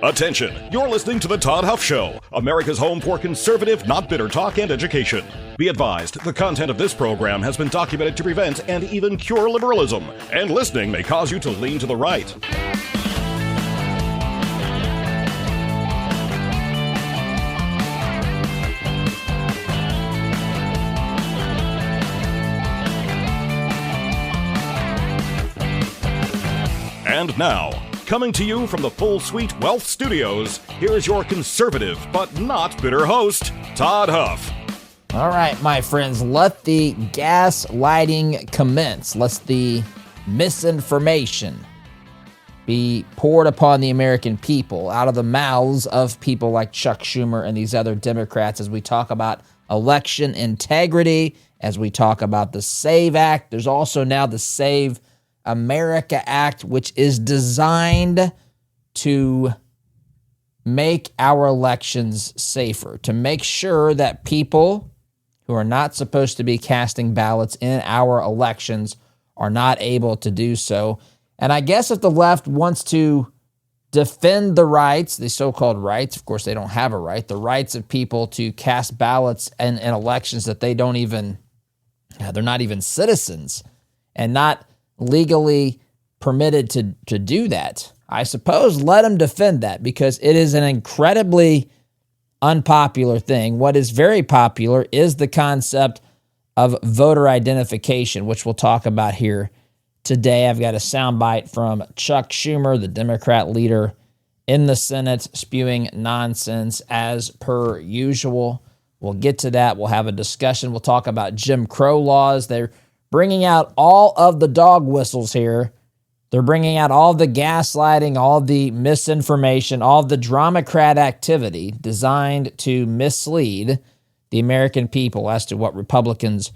Attention, you're listening to The Todd Huff Show, America's home for conservative, not bitter talk and education. Be advised, the content of this program has been documented to prevent and even cure liberalism, and listening may cause you to lean to the right. And now, coming to you from the Full Suite Wealth Studios, here's your conservative but not bitter host, Todd Huff. All right, my friends, let the gaslighting commence. Let the misinformation be poured upon the American people out of the mouths of people like Chuck Schumer and these other Democrats as we talk about election integrity, as we talk about the SAVE Act. There's also now the Save America Act, which is designed to make our elections safer, to make sure that people who are not supposed to be casting ballots in our elections are not able to do so. And I guess if the left wants to defend the rights, the so-called rights, of course they don't have a right, the rights of people to cast ballots in elections that they don't even, they're not even citizens and not legally permitted to do that, I suppose let them defend that, because it is an incredibly unpopular thing. What is very popular is the concept of voter identification, which we'll talk about here today. I've got a soundbite from Chuck Schumer, the Democrat leader in the Senate, spewing nonsense as per usual. We'll get to that. We'll have a discussion. We'll talk about Jim Crow laws. They're bringing out all of the dog whistles here. They're bringing out all the gaslighting, all the misinformation, all the dramacrat activity designed to mislead the American people as to what Republicans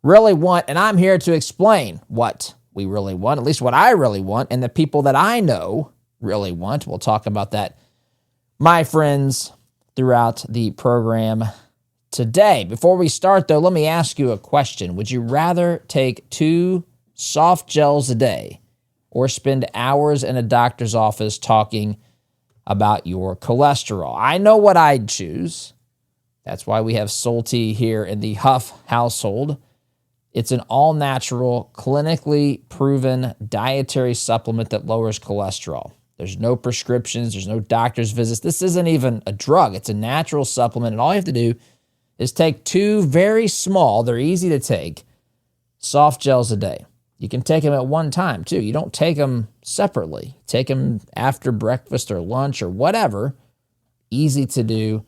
really want. And I'm here to explain what we really want, at least what I really want, and the people that I know really want. We'll talk about that, my friends, throughout the program today. Before we start, though, let me ask you a question. Would you rather take 2 soft gels a day or spend hours in a doctor's office talking about your cholesterol? I know what I'd choose. That's why we have Solti here in the Huff household. It's an all-natural, clinically proven dietary supplement that lowers cholesterol. There's no prescriptions. There's no doctor's visits. This isn't even a drug. It's a natural supplement, and all you have to do is take 2 very small, they're easy to take, soft gels a day. You can take them at one time, too. You don't take them separately. Take them after breakfast or lunch or whatever. Easy to do.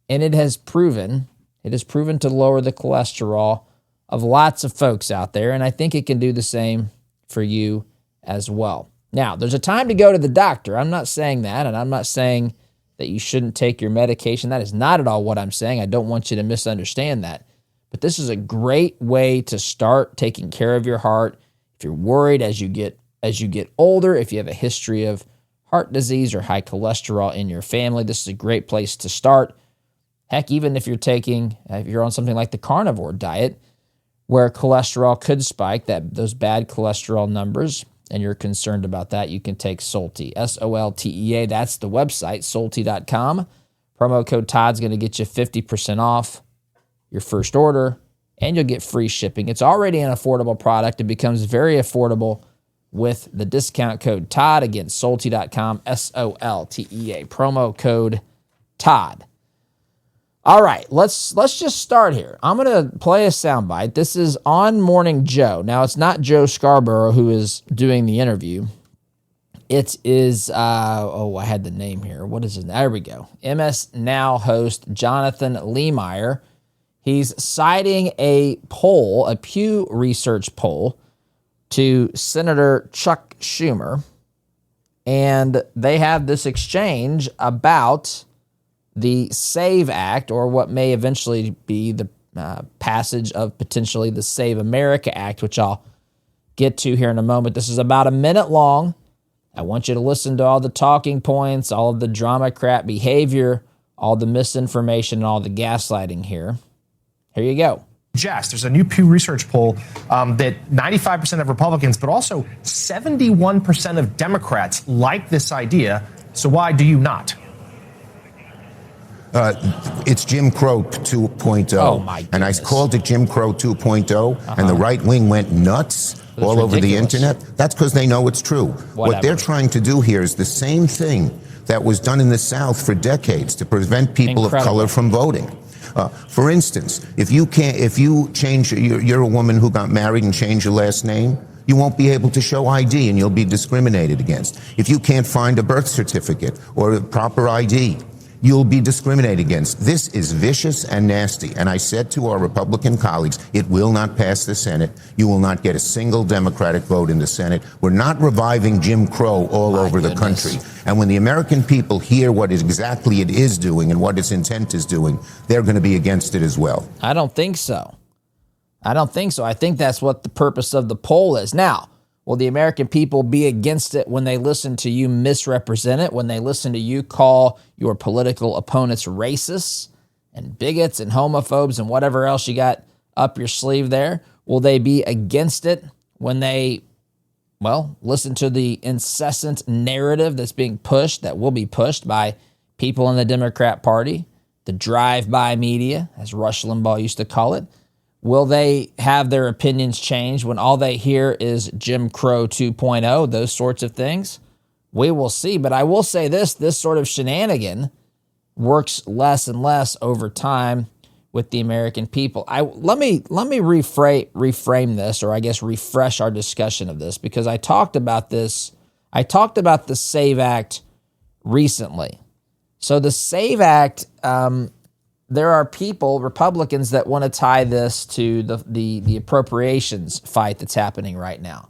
And it has proven to lower the cholesterol of lots of folks out there, and I think it can do the same for you as well. Now, there's a time to go to the doctor. I'm not saying that, and I'm not saying that you shouldn't take your medication. That is not at all what I'm saying. I don't want you to misunderstand that. But this is a great way to start taking care of your heart. If you're worried as you get older, if you have a history of heart disease or high cholesterol in your family, this is a great place to start. Heck, even if you're on something like the carnivore diet, where cholesterol could spike, those bad cholesterol numbers, and you're concerned about that, you can take Solti, S-O-L-T-E-A. That's the website, Solti.com. Promo code Todd's going to get you 50% off your first order, and you'll get free shipping. It's already an affordable product. It becomes very affordable with the discount code Todd. Again, Solti.com, S-O-L-T-E-A. Promo code Todd. All right, let's just start here. I'm going to play a soundbite. This is on Morning Joe. Now, it's not Joe Scarborough who is doing the interview. It is, I had the name here. What is it? There we go. MS Now host Jonathan Lehmeyer. He's citing a poll, a Pew Research poll, to Senator Chuck Schumer. And they have this exchange about the SAVE Act, or what may eventually be the passage of potentially the Save America Act, which I'll get to here in a moment. This is about a minute long. I want you to listen to all the talking points, all of the dramacrat behavior, all the misinformation, and all the gaslighting here. Here you go. There's a new Pew Research poll that 95% of Republicans, but also 71% of Democrats like this idea. So why do you not? It's Jim Crow 2.0. Oh, my and I goodness. called it Jim Crow 2.0, and the right wing went nuts all over the internet. That's because they know it's true. What they're trying to do here is the same thing that was done in the South for decades to prevent people of color from voting. For instance, if you change, you're a woman who got married and changed your last name, you won't be able to show ID and you'll be discriminated against. If you can't find a birth certificate or a proper ID, you'll be discriminated against. This is vicious and nasty. And I said to our Republican colleagues, it will not pass the Senate. You will not get a single Democratic vote in the Senate. We're not reviving Jim Crow all over the country. And when the American people hear what exactly it is doing and what its intent is doing, they're going to be against it as well. I don't think so. I think that's what the purpose of the poll is. Now, will the American people be against it when they listen to you misrepresent it, when they listen to you call your political opponents racists and bigots and homophobes and whatever else you got up your sleeve there? Will they be against it when they, listen to the incessant narrative that's being pushed, that will be pushed by people in the Democrat Party, the drive-by media, as Rush Limbaugh used to call it? Will they have their opinions changed when all they hear is Jim Crow 2.0, those sorts of things? We will see. But I will say this sort of shenanigan works less and less over time with the American people. Let me reframe this, or I guess refresh our discussion of this, because I talked about this. I talked about the SAVE Act recently. So the SAVE Act, there are people, Republicans, that want to tie this to the appropriations fight that's happening right now.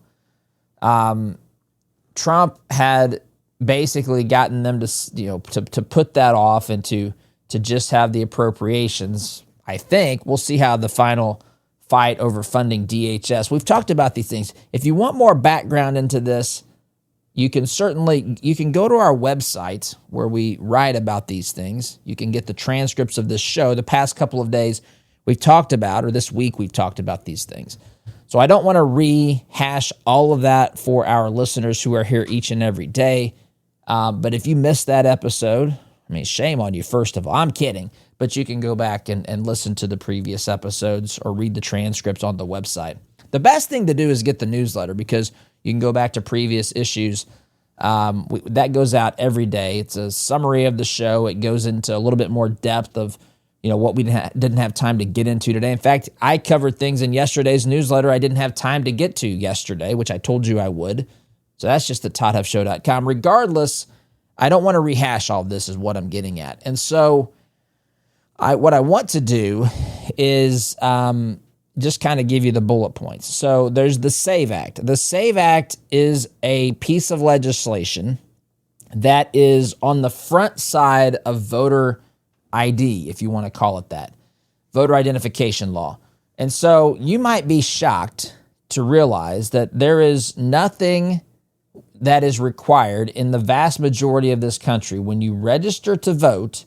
Trump had basically gotten them to put that off and to just have the appropriations. I think we'll see how the final fight over funding DHS. We've talked about these things. If you want more background into this, you can go to our website where we write about these things. You can get the transcripts of this show. The past couple of days we've talked about, or this week we've talked about these things. So I don't want to rehash all of that for our listeners who are here each and every day. But if you missed that episode, shame on you, first of all. I'm kidding. But you can go back and listen to the previous episodes or read the transcripts on the website. The best thing to do is get the newsletter, because you can go back to previous issues. That goes out every day. It's a summary of the show. It goes into a little bit more depth of what we didn't have time to get into today. In fact, I covered things in yesterday's newsletter I didn't have time to get to yesterday, which I told you I would. So that's just at ToddHuffShow.com. Regardless, I don't want to rehash all of this, is what I'm getting at. And so what I want to do is just kind of give you the bullet points. So there's the SAVE Act. The SAVE Act is a piece of legislation that is on the front side of voter ID, if you want to call it that, voter identification law. And so you might be shocked to realize that there is nothing that is required in the vast majority of this country when you register to vote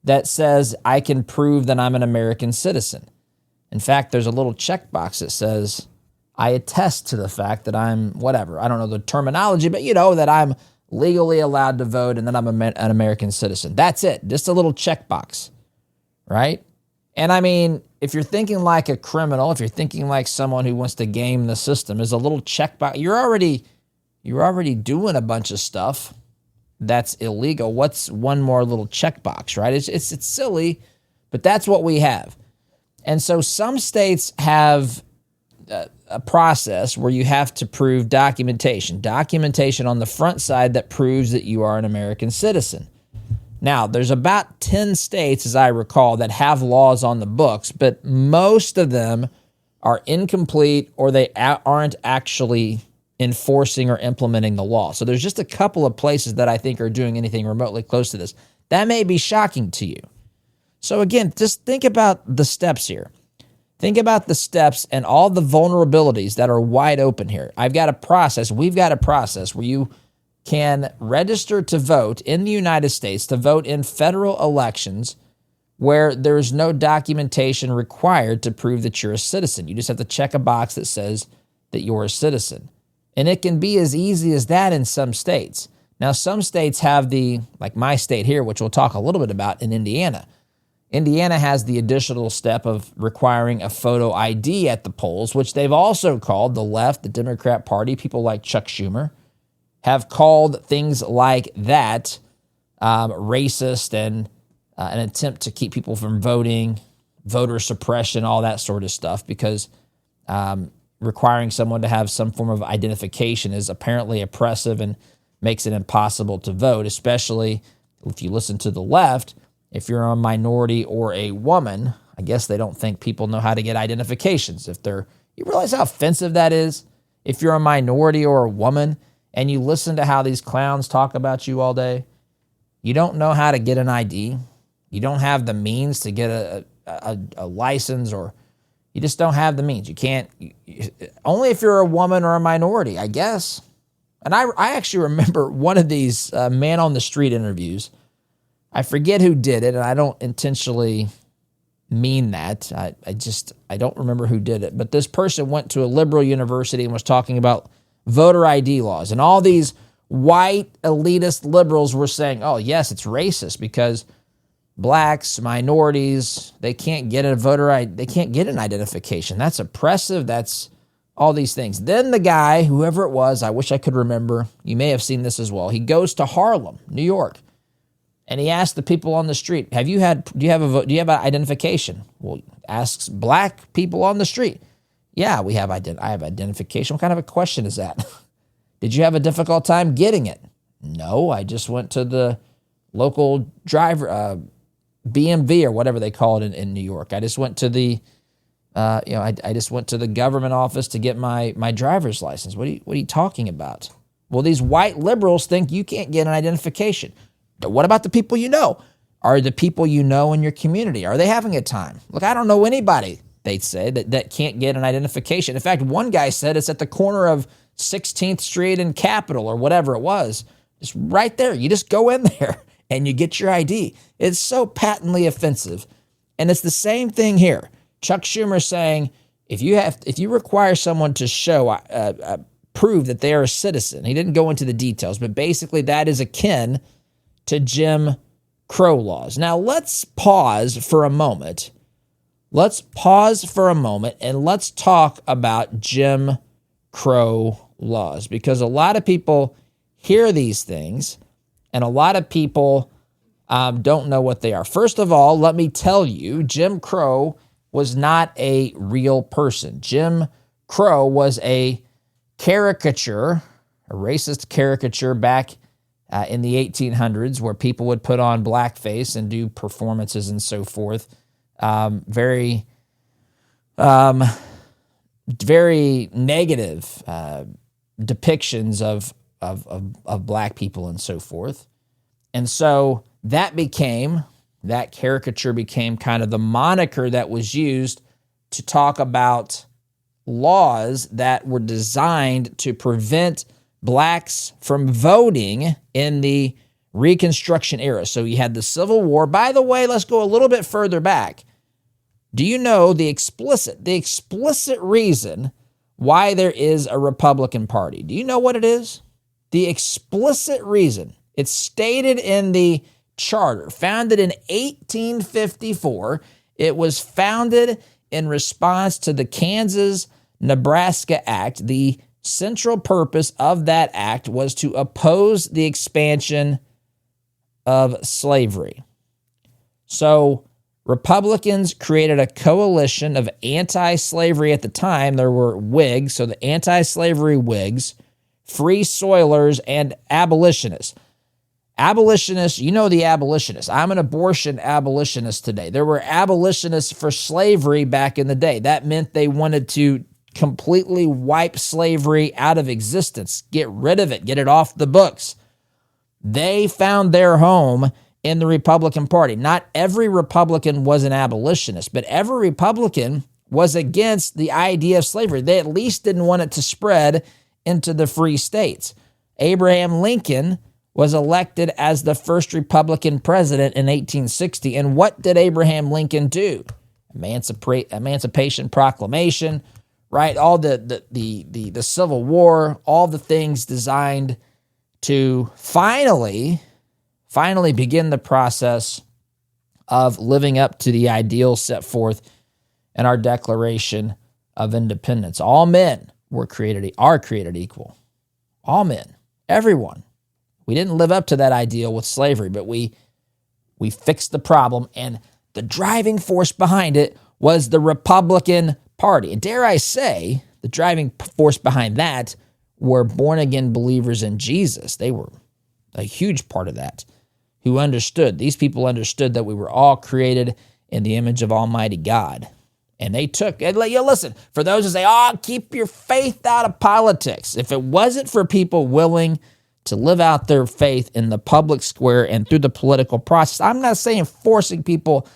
that says I can prove that I'm an American citizen. In fact, there's a little checkbox that says, I attest to the fact that I'm whatever. I don't know the terminology, but that I'm legally allowed to vote and that I'm an American citizen. That's it. Just a little checkbox, right? And if you're thinking like a criminal, if you're thinking like someone who wants to game the system, is a little checkbox. You're already doing a bunch of stuff that's illegal. What's one more little checkbox, right? It's silly, but that's what we have. And so some states have a process where you have to prove documentation on the front side that proves that you are an American citizen. Now, there's about 10 states, as I recall, that have laws on the books, but most of them are incomplete or they aren't actually enforcing or implementing the law. So there's just a couple of places that I think are doing anything remotely close to this. That may be shocking to you. So again, just think about the steps here. Think about the steps and all the vulnerabilities that are wide open here. We've got a process where you can register to vote in the United States, to vote in federal elections where there's no documentation required to prove that you're a citizen. You just have to check a box that says that you're a citizen. And it can be as easy as that in some states. Now, some states have like my state here, which we'll talk a little bit about in Indiana. Indiana has the additional step of requiring a photo ID at the polls, which they've also called, the left, the Democrat Party, people like Chuck Schumer, have called things like that racist and an attempt to keep people from voting, voter suppression, all that sort of stuff, because requiring someone to have some form of identification is apparently oppressive and makes it impossible to vote, especially if you listen to the left. If you're a minority or a woman, I guess they don't think people know how to get identifications. You realize how offensive that is? If you're a minority or a woman and you listen to how these clowns talk about you all day, you don't know how to get an ID. You don't have the means to get a license, or you just don't have the means. You can't, only if you're a woman or a minority, I guess. And I actually remember one of these man on the street interviews. I forget who did it, and I don't intentionally mean that. I don't remember who did it. But this person went to a liberal university and was talking about voter ID laws. And all these white elitist liberals were saying, oh, yes, it's racist because blacks, minorities, they can't get a voter ID, they can't get an identification. That's oppressive. That's all these things. Then the guy, whoever it was, I wish I could remember, you may have seen this as well. He goes to Harlem, New York, and he asked the people on the street, do you have an identification? Well, asks black people on the street. Yeah, I have identification. What kind of a question is that? Did you have a difficult time getting it? No, I just went to the local driver, BMV or whatever they call it in New York. I just went to the, I just went to the government office to get my driver's license. What are you talking about? Well, these white liberals think you can't get an identification. But what about the people you know? Are the people you know in your community, are they having a time? Look, I don't know anybody, they'd say, that can't get an identification. In fact, one guy said it's at the corner of 16th Street and Capitol or whatever it was. Just right there. You just go in there and you get your ID. It's so patently offensive. And it's the same thing here. Chuck Schumer saying, if you require someone to show, prove that they are a citizen, he didn't go into the details, but basically that is akin to Jim Crow laws. Now let's pause for a moment. And let's talk about Jim Crow laws, because a lot of people hear these things and a lot of people don't know what they are. First of all, let me tell you, Jim Crow was not a real person. Jim Crow was a caricature, a racist caricature back in the 1800s, where people would put on blackface and do performances and so forth. Very negative depictions of black people and so forth. And so that caricature became kind of the moniker that was used to talk about laws that were designed to prevent blacks from voting in the Reconstruction era. So you had the Civil War. By the way, let's go a little bit further back. Do you know the explicit reason why there is a Republican Party? Do you know what it is? The explicit reason. It's stated in the charter, founded in 1854. It was founded in response to the Kansas-Nebraska Act. The central purpose of that act was to oppose the expansion of slavery. So Republicans created a coalition of anti-slavery at the time. There were Whigs, so the anti-slavery Whigs, free soilers, and abolitionists. Abolitionists, you know the abolitionists. I'm an abortion abolitionist today. There were abolitionists for slavery back in the day. That meant they wanted to completely wipe slavery out of existence, get rid of it, get it off the books. They found their home in the Republican Party. Not every Republican was an abolitionist, but every Republican was against the idea of slavery. They at least didn't want it to spread into the free states. Abraham Lincoln was elected as the first Republican president in 1860. And what did Abraham Lincoln do? Emancipation Proclamation, right? All the Civil War, all the things designed to finally begin the process of living up to the ideals set forth in our Declaration of Independence. All men are created equal. All men, everyone. We didn't live up to that ideal with slavery, but we fixed the problem, and the driving force behind it was the Republican Party. And dare I say, the driving force behind that were born-again believers in Jesus. They were a huge part of that, who understood. These people understood that we were all created in the image of Almighty God. And they took, listen, for those who say, keep your faith out of politics. If it wasn't for people willing to live out their faith in the public square and through the political process, I'm not saying forcing people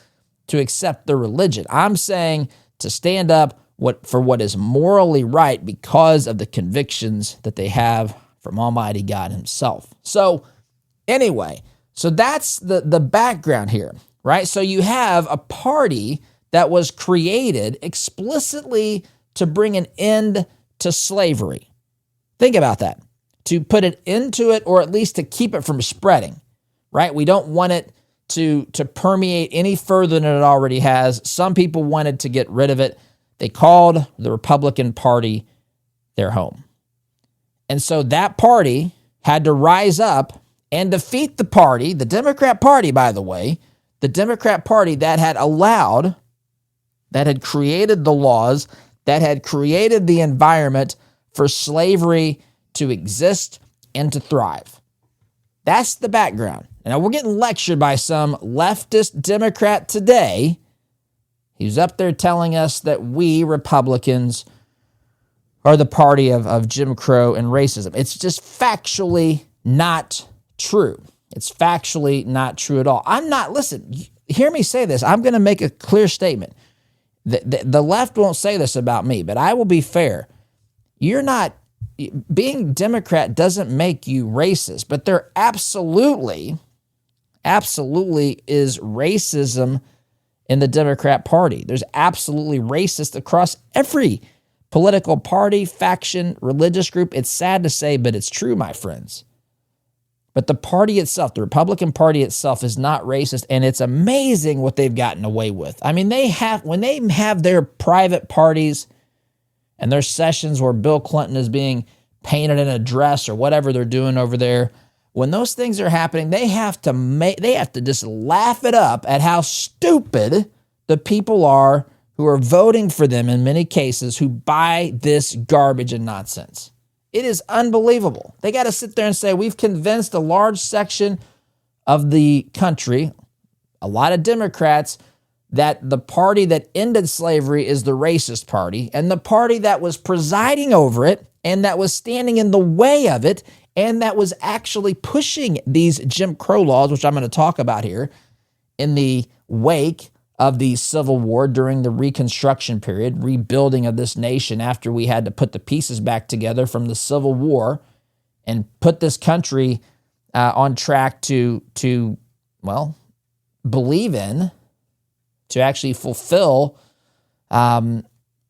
to accept their religion. I'm saying to stand up for what is morally right because of the convictions that they have from Almighty God himself. So anyway, so that's the background here, right? So you have a party that was created explicitly to bring an end to slavery. Think about that. To put an end to it, or at least to keep it from spreading, right? We don't want it to permeate any further than it already has. Some people wanted to get rid of it. They called the Republican Party their home. And so that party had to rise up and defeat the party, the Democrat Party, by the way, the Democrat Party that had created the laws, that had created the environment for slavery to exist and to thrive. That's the background. And we're getting lectured by some leftist Democrat today. He's up there telling us that we Republicans are the party of Jim Crow and racism. It's just factually not true. It's factually not true at all. Listen, hear me say this. I'm going to make a clear statement. The left won't say this about me, but I will be fair. Being Democrat doesn't make you racist, but there absolutely is racism in the Democrat Party. There's absolutely racist across every political party, faction, religious group. It's sad to say, but it's true, my friends. But the party itself, the Republican Party itself, is not racist, and it's amazing what they've gotten away with. I mean, when they have their private parties and their sessions where Bill Clinton is being painted in a dress or whatever they're doing over there, when those things are happening, they have to just laugh it up at how stupid the people are who are voting for them in many cases, who buy this garbage and nonsense. It is unbelievable. They got to sit there and say, we've convinced a large section of the country, a lot of Democrats, that the party that ended slavery is the racist party, and the party that was presiding over it and that was standing in the way of it and that was actually pushing these Jim Crow laws, which I'm going to talk about here, in the wake of the Civil War during the Reconstruction period, rebuilding of this nation after we had to put the pieces back together from the Civil War and put this country on track to believe in, to actually fulfill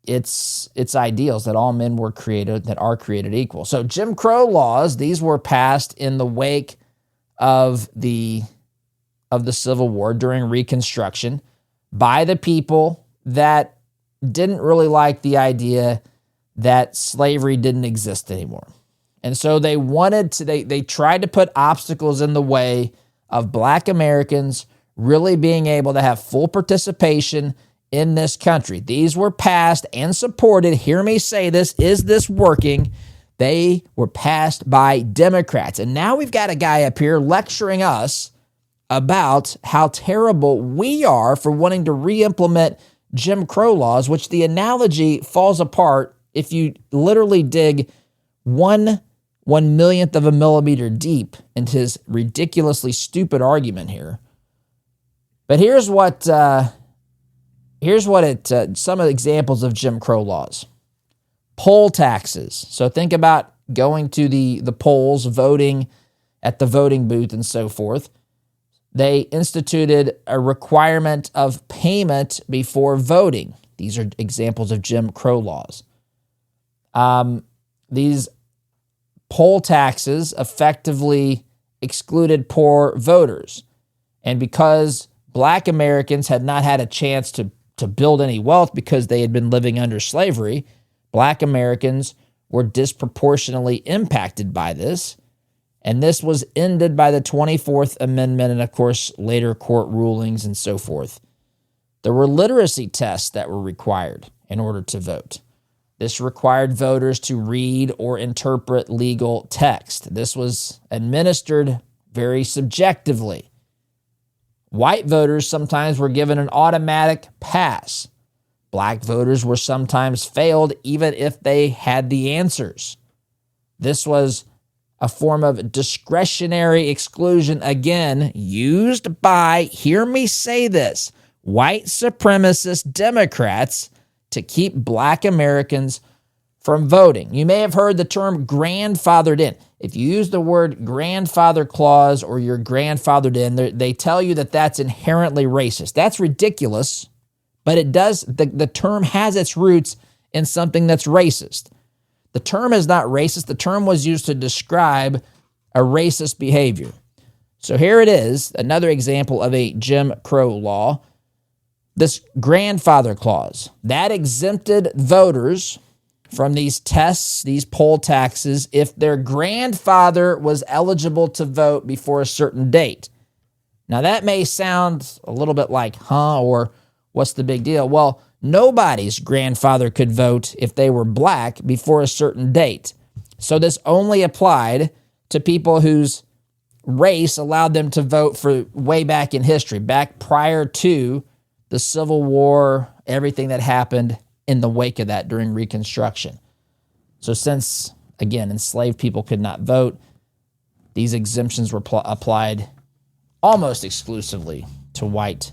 its ideals that all men are created equal. So Jim Crow laws, these were passed in the wake of the Civil War during Reconstruction by the people that didn't really like the idea that slavery didn't exist anymore. And so they tried to put obstacles in the way of Black Americans really being able to have full participation in this country. These were passed and supported. Hear me say this. Is this working? They were passed by Democrats. And now we've got a guy up here lecturing us about how terrible we are for wanting to re-implement Jim Crow laws, which the analogy falls apart if you literally dig 1/1,000,000th of a millimeter deep into his ridiculously stupid argument here. But here's what some of the examples of Jim Crow laws. Poll taxes. So think about going to the polls, voting at the voting booth and so forth. They instituted a requirement of payment before voting. These are examples of Jim Crow laws. These poll taxes effectively excluded poor voters. And because Black Americans had not had a chance to build any wealth because they had been living under slavery, Black Americans were disproportionately impacted by this. And this was ended by the 24th Amendment and, of course, later court rulings and so forth. There were literacy tests that were required in order to vote. This required voters to read or interpret legal text. This was administered very subjectively. White voters sometimes were given an automatic pass. Black voters were sometimes failed even if they had the answers. This was a form of discretionary exclusion, again, used by, hear me say this, white supremacist Democrats to keep Black Americans from voting. You may have heard the term grandfathered in. If you use the word grandfather clause or you're grandfathered in, they tell you that that's inherently racist. That's ridiculous, but it does. The term has its roots in something that's racist. The term is not racist. The term was used to describe a racist behavior. So here it is, another example of a Jim Crow law. This grandfather clause, that exempted voters from these tests, these poll taxes, if their grandfather was eligible to vote before a certain date. Now, that may sound a little bit like, or what's the big deal? Well, nobody's grandfather could vote if they were Black before a certain date. So this only applied to people whose race allowed them to vote for way back in history, back prior to the Civil War, everything that happened in the wake of that during Reconstruction. So since, again, enslaved people could not vote, these exemptions were applied almost exclusively to white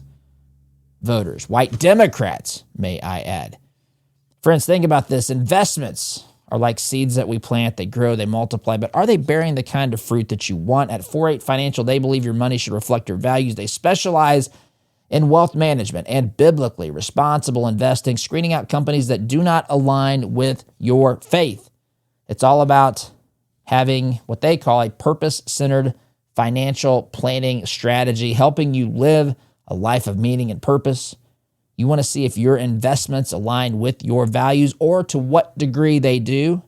voters, white Democrats, may I add. Friends, think about this. Investments are like seeds that we plant. They grow, they multiply, but are they bearing the kind of fruit that you want? At 4-8 Financial, they believe your money should reflect your values. They specialize in wealth management and biblically responsible investing, screening out companies that do not align with your faith. It's all about having what they call a purpose-centered financial planning strategy, helping you live a life of meaning and purpose. You want to see if your investments align with your values or to what degree they do.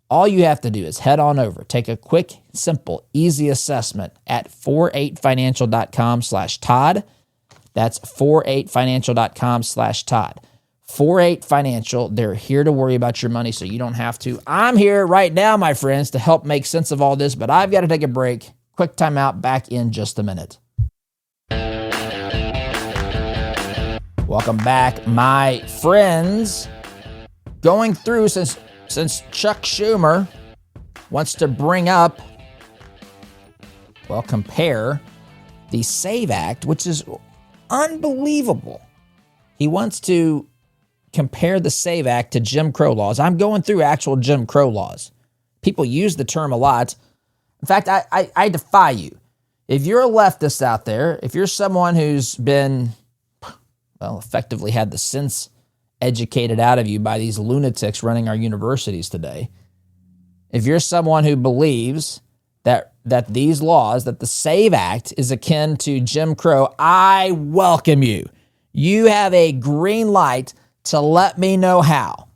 All you have to do is head on over, take a quick, simple, easy assessment at 48financial.com/Todd. That's 48financial.com/Todd. 48 Financial, they're here to worry about your money so you don't have to. I'm here right now, my friends, to help make sense of all this, but I've got to take a break. Quick timeout, back in just a minute. Welcome back, my friends. Going through, since Chuck Schumer wants to bring up, compare the SAVE Act, which is unbelievable. He wants to compare the SAVE Act to Jim Crow laws. I'm going through actual Jim Crow laws. People use the term a lot. In fact, I defy you. If you're a leftist out there, if you're someone who's been, effectively had the sense educated out of you by these lunatics running our universities today, if you're someone who believes that these laws, that the SAVE Act is akin to Jim Crow, I welcome you. You have a green light to let me know how.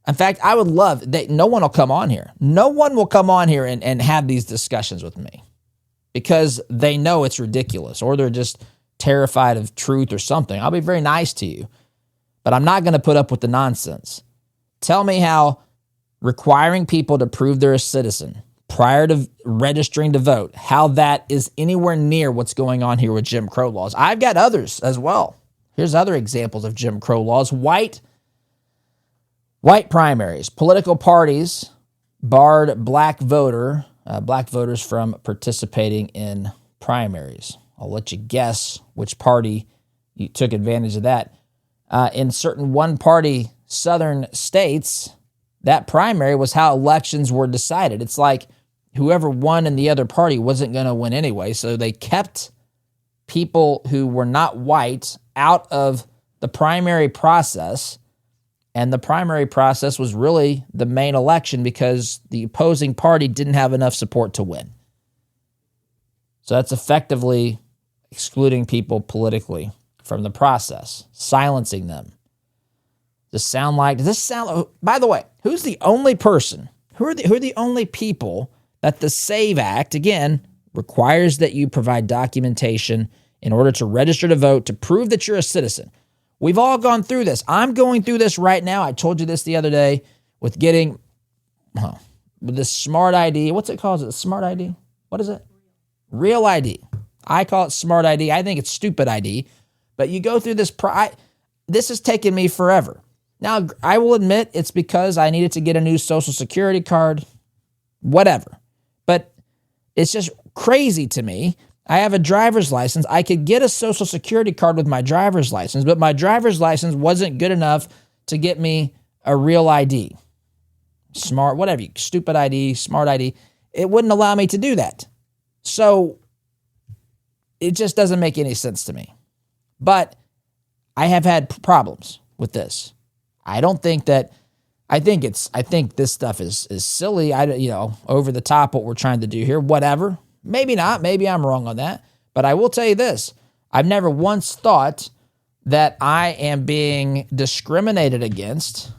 In fact, I would love that no one will come on here. No one will come on here and have these discussions with me because they know it's ridiculous or they're just terrified of truth or something. I'll be very nice to you, but I'm not going to put up with the nonsense. Tell me how requiring people to prove they're a citizen prior to registering to vote, how that is anywhere near what's going on here with Jim Crow laws. I've got others as well. Here's other examples of Jim Crow laws. White primaries. Political parties barred black voters from participating in primaries. I'll let you guess which party you took advantage of that. In certain one-party southern states, that primary was how elections were decided. It's like whoever won in the other party wasn't going to win anyway, so they kept people who were not white out of the primary process, And the primary process was really the main election because the opposing party didn't have enough support to win. So that's effectively excluding people politically from the process, silencing them. Does this sound, by the way, who's the only person, who are the only people that the SAVE Act, again, requires that you provide documentation in order to register to vote to prove that you're a citizen? We've all gone through this. I'm going through this right now. I told you this the other day with getting with this smart ID. What's it called? Is it smart ID? What is it? Real ID. I call it smart ID. I think it's stupid ID. But you go through this. This has taken me forever. Now, I will admit it's because I needed to get a new Social Security card, whatever. But it's just crazy to me. I have a driver's license. I could get a Social Security card with my driver's license, but my driver's license wasn't good enough to get me a real ID. Smart, whatever, stupid ID, smart ID. It wouldn't allow me to do that. So it just doesn't make any sense to me. But I have had problems with this. I think this stuff is silly. Over the top what we're trying to do here, whatever. Maybe not. Maybe I'm wrong on that. But I will tell you this. I've never once thought that I am being discriminated against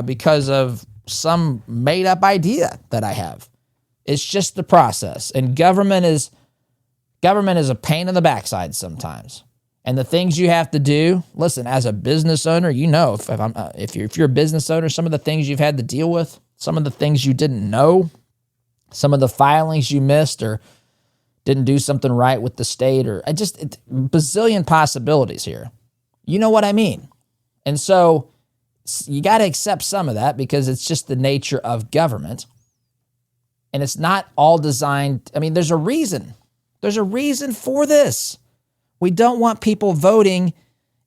because of some made-up idea that I have. It's just the process. And government is a pain in the backside sometimes. And the things you have to do, listen, as a business owner, if you're a business owner, some of the things you've had to deal with, some of the things you didn't know, some of the filings you missed or didn't do something right with the state, or bazillion possibilities here. You know what I mean? And so you got to accept some of that because it's just the nature of government. And it's not all designed. I mean, there's a reason. There's a reason for this. We don't want people voting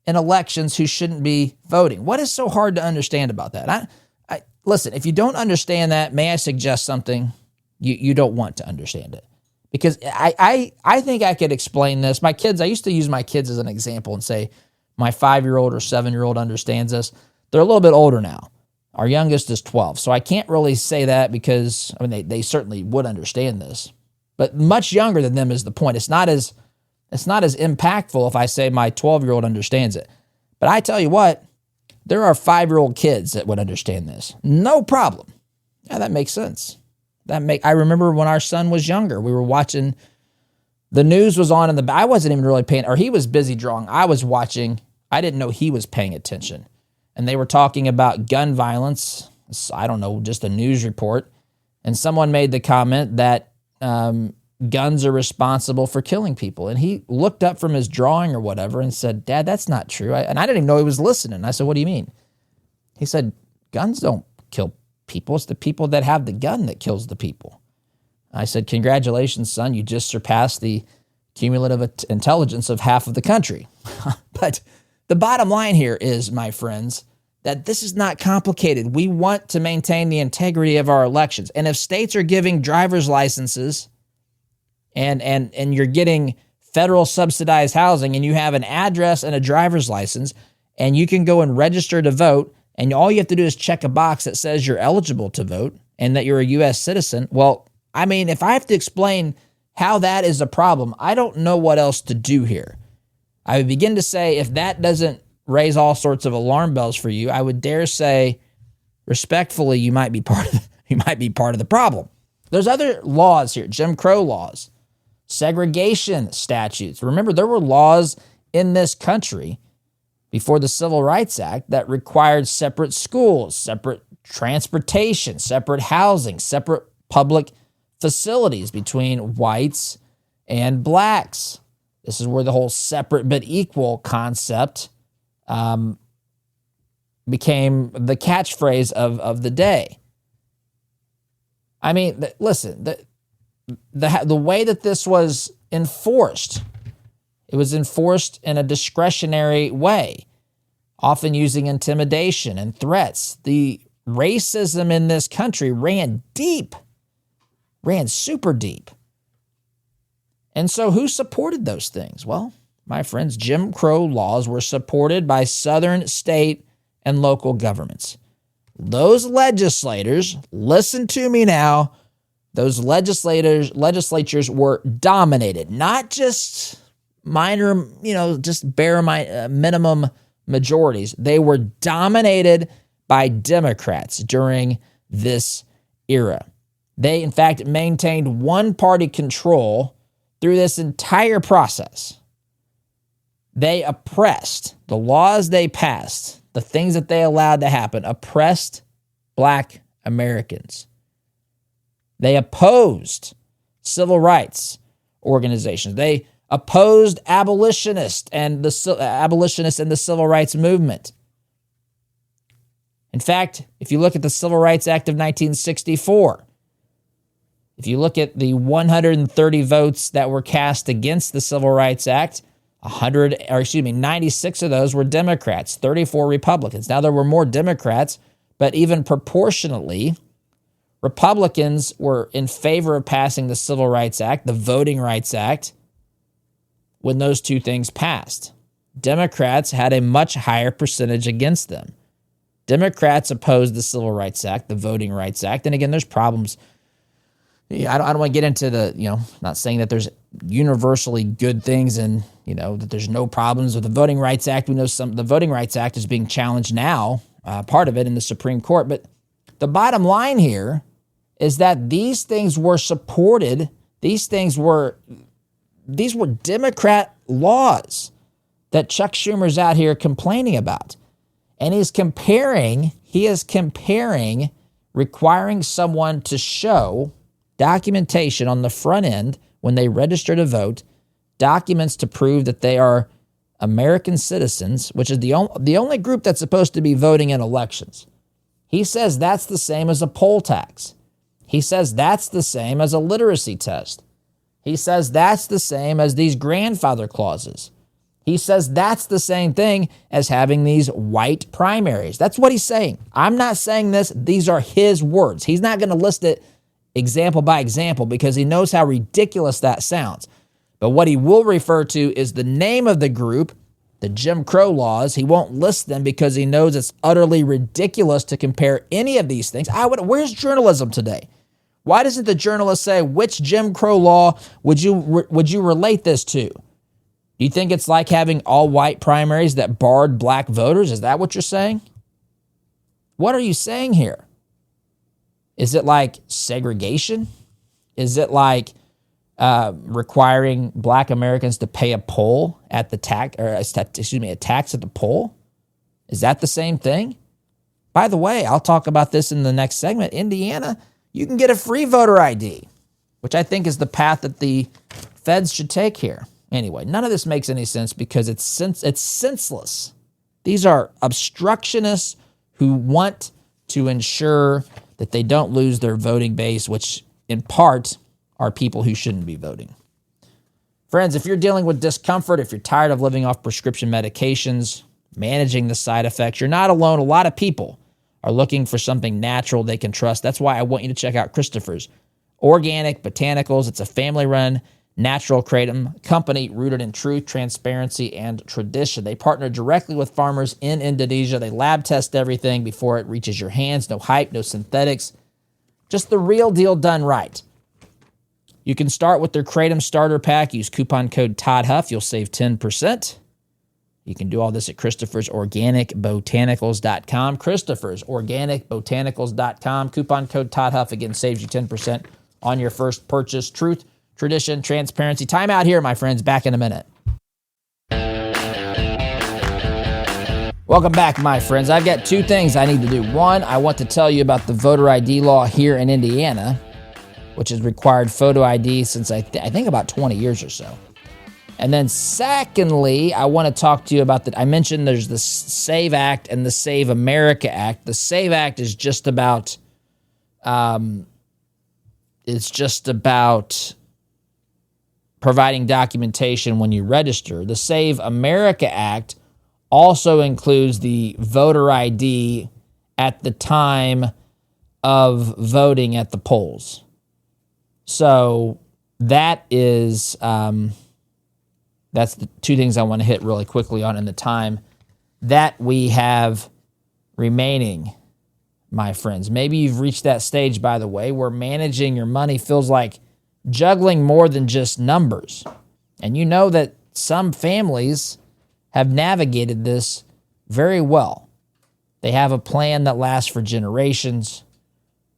in elections who shouldn't be voting. What is so hard to understand about that? Listen, if you don't understand that, may I suggest something? You don't want to understand it. Because I think I could explain this. I used to use my kids as an example and say, my 5-year-old or 7-year-old understands this. They're a little bit older now. Our youngest is 12. So I can't really say that because, they certainly would understand this. But much younger than them is the point. It's not as impactful if I say my 12-year-old understands it. But I tell you what, there are 5-year-old kids that would understand this. No problem. Yeah, that makes sense. I remember when our son was younger, we were watching, the news was on I wasn't even really paying, or he was busy drawing. I was watching. I didn't know he was paying attention. And they were talking about gun violence. I don't know, just a news report. And someone made the comment that guns are responsible for killing people. And he looked up from his drawing or whatever and said, "Dad, that's not true." And I didn't even know he was listening. I said, "What do you mean?" He said, "Guns don't kill people. It's the people that have the gun that kills the people." I said, "Congratulations, son. You just surpassed the cumulative intelligence of half of the country." But the bottom line here is, my friends, that this is not complicated. We want to maintain the integrity of our elections. And if states are giving driver's licenses and you're getting federal subsidized housing and you have an address and a driver's license and you can go and register to vote and all you have to do is check a box that says you're eligible to vote and that you're a U.S. citizen, well, if I have to explain how that is a problem, I don't know what else to do here. I would begin to say, if that doesn't raise all sorts of alarm bells for you, I would dare say, respectfully, you might be part of the problem. There's other laws here, Jim Crow laws, segregation statutes. Remember, there were laws in this country before the Civil Rights Act that required separate schools, separate transportation, separate housing, separate public facilities between whites and blacks. This is where the whole separate but equal concept became the catchphrase of the day. Listen, the way that this was enforced, it was enforced in a discretionary way, often using intimidation and threats. The racism in this country ran super deep. And so who supported those things? Well, my friends, Jim Crow laws were supported by Southern state and local governments. Those legislators, listen to me now, those legislatures were dominated, not just minor, just bare minimum majorities. They were dominated by Democrats during this era. They, in fact, maintained one-party control through this entire process. They oppressed, the laws they passed, the things that they allowed to happen, oppressed Black Americans. They opposed civil rights organizations. They opposed abolitionists and the civil rights movement. In fact, if you look at the Civil Rights Act of 1964, if you look at the 130 votes that were cast against the Civil Rights Act, 96 of those were Democrats, 34 Republicans. Now, there were more Democrats, but even proportionately, Republicans were in favor of passing the Civil Rights Act, the Voting Rights Act, when those two things passed. Democrats had a much higher percentage against them. Democrats opposed the Civil Rights Act, the Voting Rights Act. And again, there's problems. I don't want to get into not saying that there's universally good things and, that there's no problems with the Voting Rights Act. We know the Voting Rights Act is being challenged now, part of it in the Supreme Court. But the bottom line here is that these things were supported. These were Democrat laws that Chuck Schumer's out here complaining about. And he is comparing requiring someone to show documentation on the front end when they register to vote, documents to prove that they are American citizens, which is the only group that's supposed to be voting in elections. He says that's the same as a poll tax. He says that's the same as a literacy test. He says that's the same as these grandfather clauses. He says that's the same thing as having these white primaries. That's what he's saying. I'm not saying this. These are his words. He's not going to list it example by example because he knows how ridiculous that sounds. But what he will refer to is the name of the group, the Jim Crow laws. He won't list them because he knows it's utterly ridiculous to compare any of these things. Where's journalism today? Why doesn't the journalist say which Jim Crow law would you relate this to? Do you think it's like having all white primaries that barred black voters? Is that what you're saying? What are you saying here? Is it like segregation? Is it like requiring black Americans to pay a poll at the a tax at the poll? Is that the same thing? By the way, I'll talk about this in the next segment. Indiana, you can get a free voter ID, which I think is the path that the feds should take here. Anyway, none of this makes any sense because it's senseless. These are obstructionists who want to ensure that they don't lose their voting base, which in part are people who shouldn't be voting. Friends, if you're dealing with discomfort, if you're tired of living off prescription medications, managing the side effects, you're not alone. A lot of people are looking for something natural they can trust. That's why I want you to check out Christopher's Organic Botanicals. It's a family-run natural kratom company rooted in truth, transparency, and tradition. They partner directly with farmers in Indonesia. They lab test everything before it reaches your hands. No hype, no synthetics. Just the real deal done right. You can start with their kratom starter pack. Use coupon code Todd Huff. You'll save 10%. You can do all this at Christopher's Organic Botanicals.com. Christopher's Organic Botanicals.com. Coupon code Todd Huff again saves you 10% on your first purchase. Truth, tradition, transparency. Time out here, my friends. Back in a minute. Welcome back, my friends. I've got two things I need to do. One, I want to tell you about the voter ID law here in Indiana, which has required photo ID since I think about 20 years or so. And then secondly, I want to talk to you about I mentioned there's the SAVE Act and the Save America Act. The SAVE Act is just about, providing documentation when you register. The Save America Act also includes the voter ID at the time of voting at the polls. So that is, that's the two things I want to hit really quickly on in the time that we have remaining, my friends. Maybe you've reached that stage, by the way, where managing your money feels like juggling more than just numbers. And you know that some families have navigated this very well. They have a plan that lasts for generations.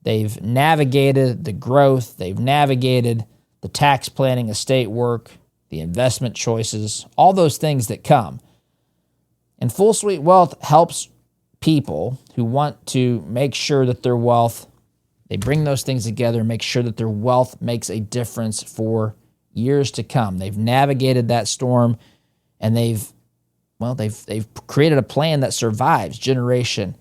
They've navigated the growth. They've navigated the tax planning, estate work, the investment choices, all those things that come. And Full Suite Wealth helps people who want to make sure that their wealth, they bring those things together and make sure that their wealth makes a difference for years to come. They've navigated that storm, and they've created a plan that survives generation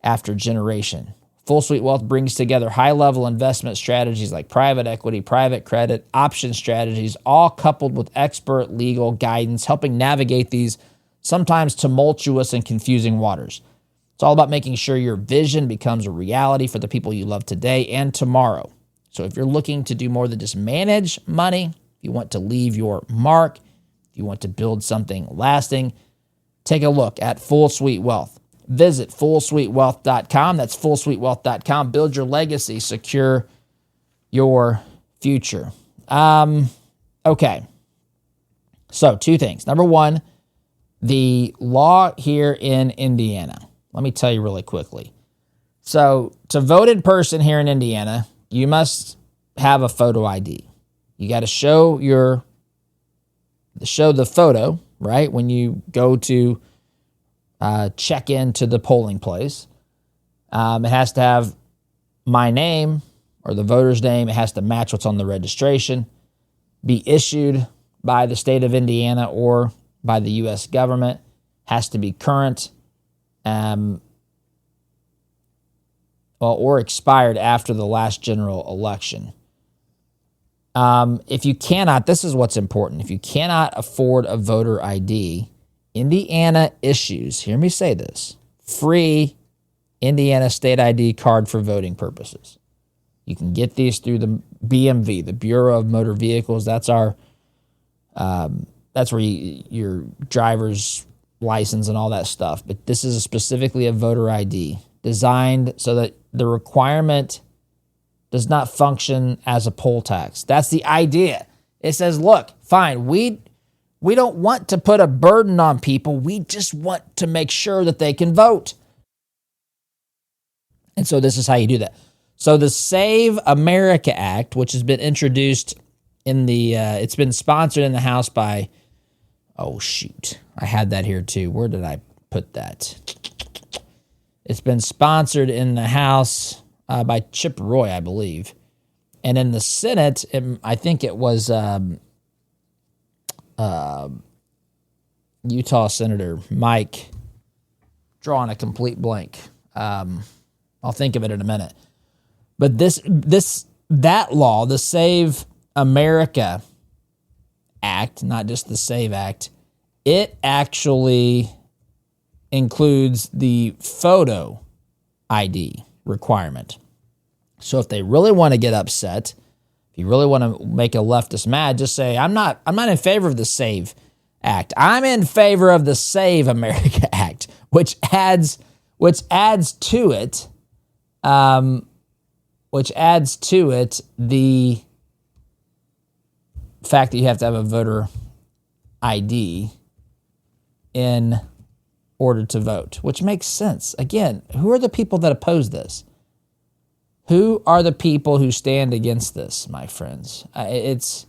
after generation. Full Suite Wealth brings together high-level investment strategies like private equity, private credit, option strategies, all coupled with expert legal guidance, helping navigate these sometimes tumultuous and confusing waters. It's all about making sure your vision becomes a reality for the people you love today and tomorrow. So if you're looking to do more than just manage money, if you want to leave your mark, if you want to build something lasting, take a look at Full Suite Wealth. Visit fullsuitewealth.com. That's fullsuitewealth.com. Build your legacy. Secure your future. Okay. So 2 things. Number 1, the law here in Indiana. Let me tell you really quickly. So to vote in person here in Indiana, you must have a photo ID. You got to show the photo, right, when you go to check into the polling place. It has to have my name or the voter's name. It has to match what's on the registration. Be issued by the state of Indiana or by the U.S. government. Has to be current. Or expired after the last general election. If you cannot, this is what's important. If you cannot afford a voter ID, Indiana issues, hear me say this, free Indiana state ID card for voting purposes. You can get these through the BMV, the Bureau of Motor Vehicles. That's our, that's where your driver's license and all that stuff. But this is specifically a voter ID designed so that the requirement does not function as a poll tax. That's the idea. It says, look, fine, we don't want to put a burden on people. We just want to make sure that they can vote. And so this is how you do that. So the Save America Act, which has been introduced in it's been sponsored in the House by, I had that here too. Where did I put that? It's been sponsored in the House by Chip Roy, I believe. And in the Senate, I think it was Utah Senator Mike, drawing a complete blank. I'll think of it in a minute. But that law, the Save America Act, not just the Save Act, it actually includes the photo ID requirement. So if they really want to get upset, if you really want to make a leftist mad, just say, I'm not in favor of the Save Act. I'm in favor of the Save America Act, which adds to it the fact that you have to have a voter ID in order to vote, which makes sense. Again, who are the people that oppose this? Who are the people who stand against this, my friends? It's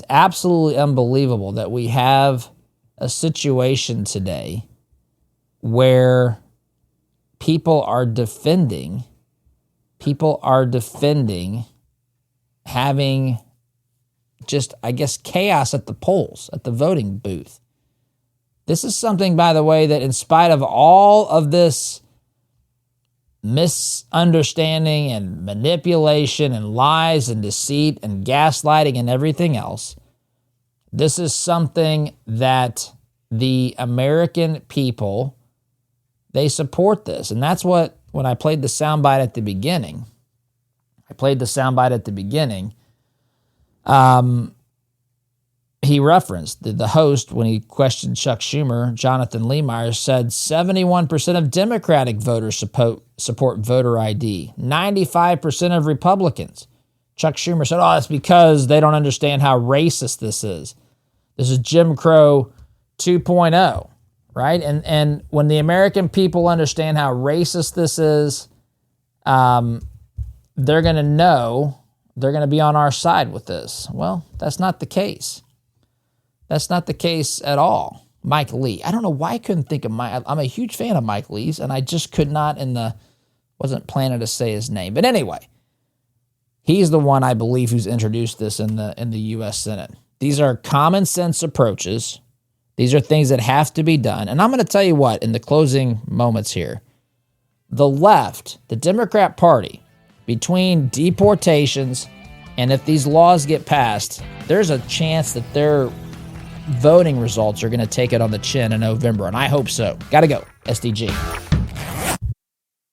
absolutely unbelievable that we have a situation today where people are defending having just, I guess, chaos at the polls, at the voting booth. This is something, by the way, that in spite of all of this misunderstanding and manipulation and lies and deceit and gaslighting and everything else, this is something that the American people, they support this. And that's what, when I played the soundbite at the beginning, he referenced, the host, when he questioned Chuck Schumer, Jonathan Leemeyer, said 71% of Democratic voters support voter ID, 95% of Republicans. Chuck Schumer said, that's because they don't understand how racist this is. This is Jim Crow 2.0, right? And when the American people understand how racist this is, they're going to know, they're going to be on our side with this. Well, that's not the case. That's not the case at all. Mike Lee. I don't know why I couldn't think of I'm a huge fan of Mike Lee's, and I just could not wasn't planning to say his name. But anyway, he's the one, I believe, who's introduced this in the U.S. Senate. These are common sense approaches. These are things that have to be done. And I'm going to tell you what, in the closing moments here, the left, the Democrat Party, between deportations and if these laws get passed, there's a chance that their voting results are going to take it on the chin in November, and I hope so. Got to go. SDG.